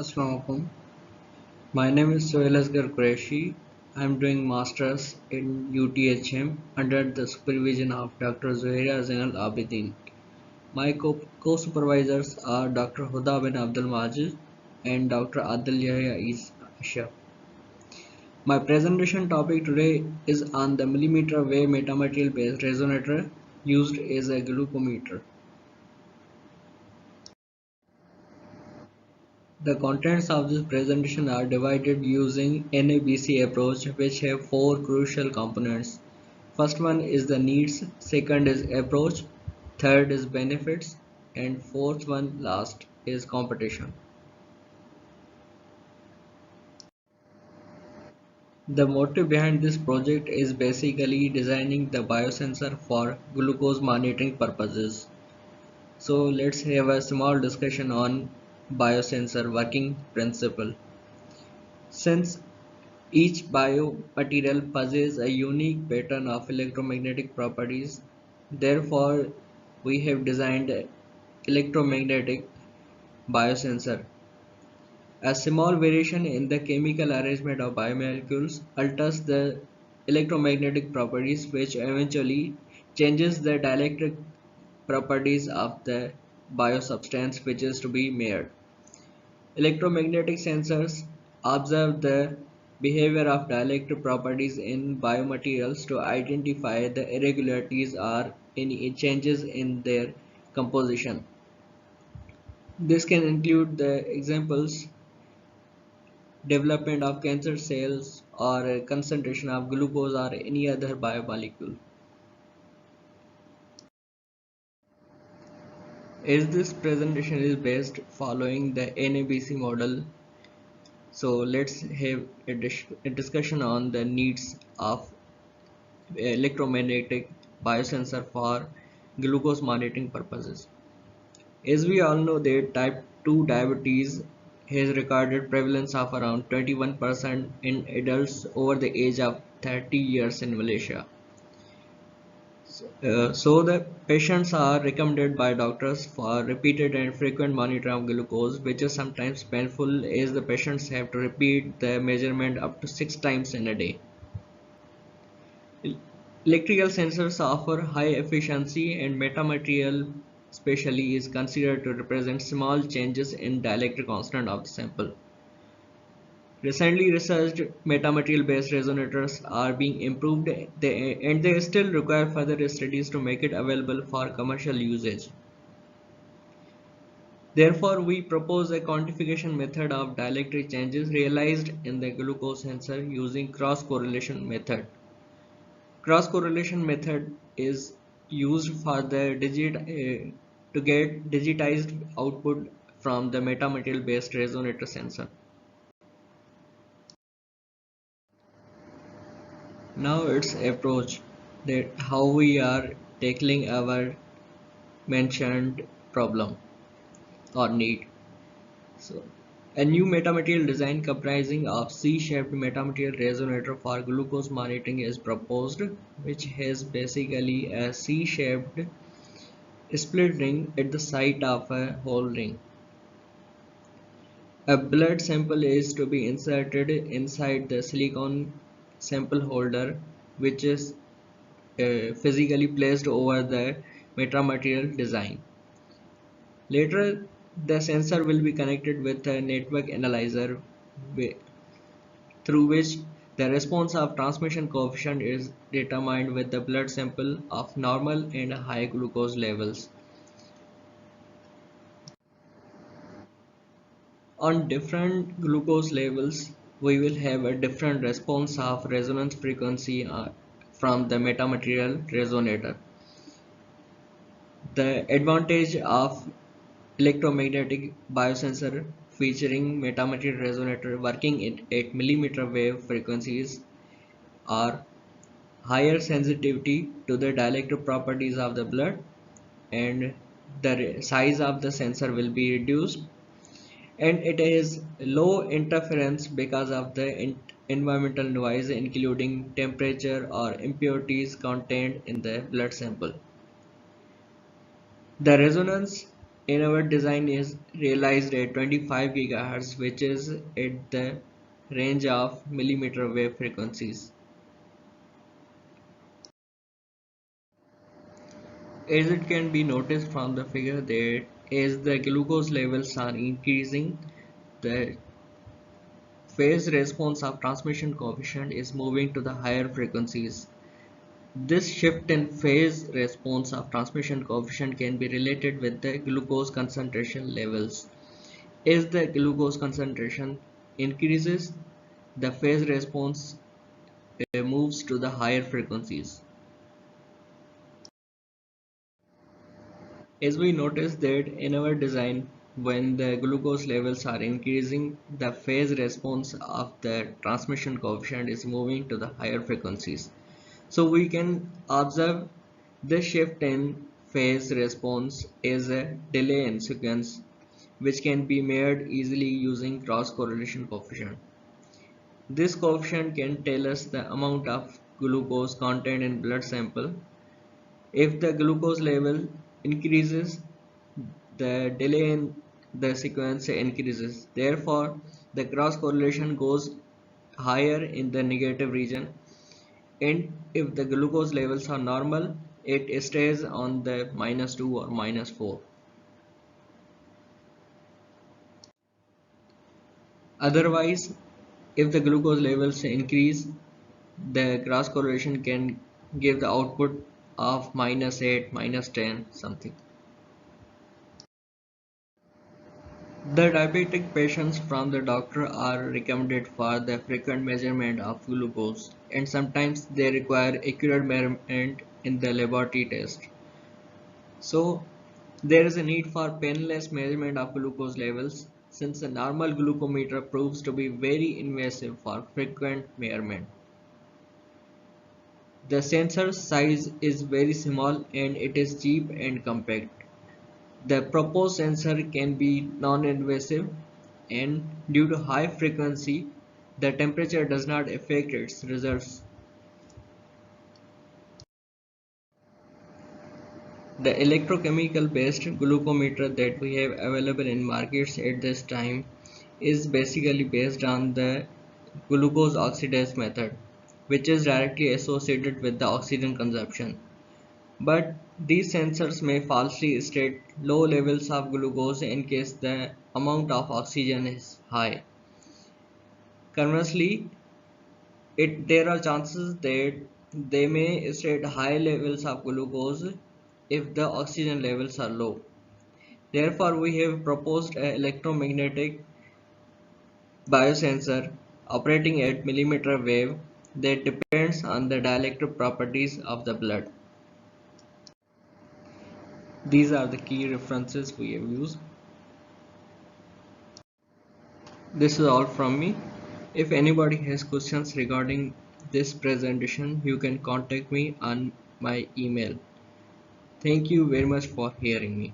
Assalamualaikum. My name is Sohail Asghar Qureshi. I am doing masters in UTHM under the supervision of Dr. Zuhaira Zainal Abidin. My co-supervisors are Dr. Huda bin Abdul Majid and Dr. Adil Yahya Isha. My presentation topic today is on the millimeter wave metamaterial based resonator used as a glucometer. The contents of this presentation are divided using NABC approach, which have four crucial components. First one is the needs, second is approach, third is benefits, and fourth one last is competition. The motive behind this project is basically designing the biosensor for glucose monitoring purposes. So let's have a small discussion on biosensor working principle. Since each biomaterial possesses a unique pattern of electromagnetic properties. Therefore, we have designed an electromagnetic biosensor. A small variation in the chemical arrangement of biomolecules alters the electromagnetic properties, which eventually changes the dielectric properties of the biosubstance which is to be measured. Electromagnetic sensors observe the behavior of dielectric properties in biomaterials to identify the irregularities or any changes in their composition. This can include the examples development of cancer cells or concentration of glucose or any other biomolecule. As this presentation is based following the NABC model, so let's have a discussion on the needs of electromagnetic biosensor for glucose monitoring purposes. As we all know that type 2 diabetes has recorded prevalence of around 21% in adults over the age of 30 years in Malaysia. So the patients are recommended by doctors for repeated and frequent monitoring of glucose, which is sometimes painful as the patients have to repeat the measurement up to 6 times in a day. Electrical sensors offer high efficiency and metamaterial especially is considered to represent small changes in dielectric constant of the sample. Recently researched metamaterial based resonators are being improved and they still require further studies to make it available for commercial usage. Therefore, we propose a quantification method of dielectric changes realized in the glucose sensor using cross correlation method. Cross correlation method is used for the to get digitized output from the metamaterial based resonator sensor. Now its approach that how we are tackling our mentioned problem or need. So a new metamaterial design comprising of C-shaped metamaterial resonator for glucose monitoring is proposed, which has basically a C-shaped split ring at the site of a whole ring. A blood sample is to be inserted inside the silicone sample holder, which is physically placed over the metamaterial design. Later, the sensor will be connected with a network analyzer through which the response of transmission coefficient is determined with the blood sample of normal and high glucose levels. On different glucose levels, we will have a different response of resonance frequency from the metamaterial resonator. The advantage of electromagnetic biosensor featuring metamaterial resonator working at millimeter wave frequencies are higher sensitivity to the dielectric properties of the blood, and the size of the sensor will be reduced, and it is low interference because of the environmental noise including temperature or impurities contained in the blood sample. The resonance in our design is realized at 25 GHz, which is at the range of millimeter wave frequencies. As it can be noticed from the figure that as the glucose levels are increasing, the phase response of transmission coefficient is moving to the higher frequencies. This shift in phase response of transmission coefficient can be related with the glucose concentration levels. As the glucose concentration increases, the phase response moves to the higher frequencies. As we notice that in our design, when the glucose levels are increasing, the phase response of the transmission coefficient is moving to the higher frequencies. So we can observe this shift in phase response as a delay in sequence, which can be measured easily using cross correlation coefficient. This coefficient can tell us the amount of glucose content in blood sample. If the glucose level increases, the delay in the sequence increases. Therefore, the cross correlation goes higher in the negative region, and if the glucose levels are normal, it stays on the -2 or -4. Otherwise, if the glucose levels increase, the cross correlation can give the output of -8, -10 something. The diabetic patients from the doctor are recommended for the frequent measurement of glucose, and sometimes they require accurate measurement in the laboratory test. So there is a need for painless measurement of glucose levels, since a normal glucometer proves to be very invasive for frequent measurement. The sensor size is very small and it is cheap and compact. The proposed sensor can be non-invasive, and due to high frequency, the temperature does not affect its results. The electrochemical based glucometer that we have available in markets at this time is basically based on the glucose oxidase method, which is directly associated with the oxygen consumption. But these sensors may falsely state low levels of glucose in case the amount of oxygen is high. Conversely, there are chances that they may state high levels of glucose if the oxygen levels are low. Therefore, we have proposed an electromagnetic biosensor operating at millimeter wave that depends on the dielectric properties of the blood. These are the key references we have used. This is all from me. If anybody has questions regarding this presentation, you can contact me on my email. Thank you very much for hearing me.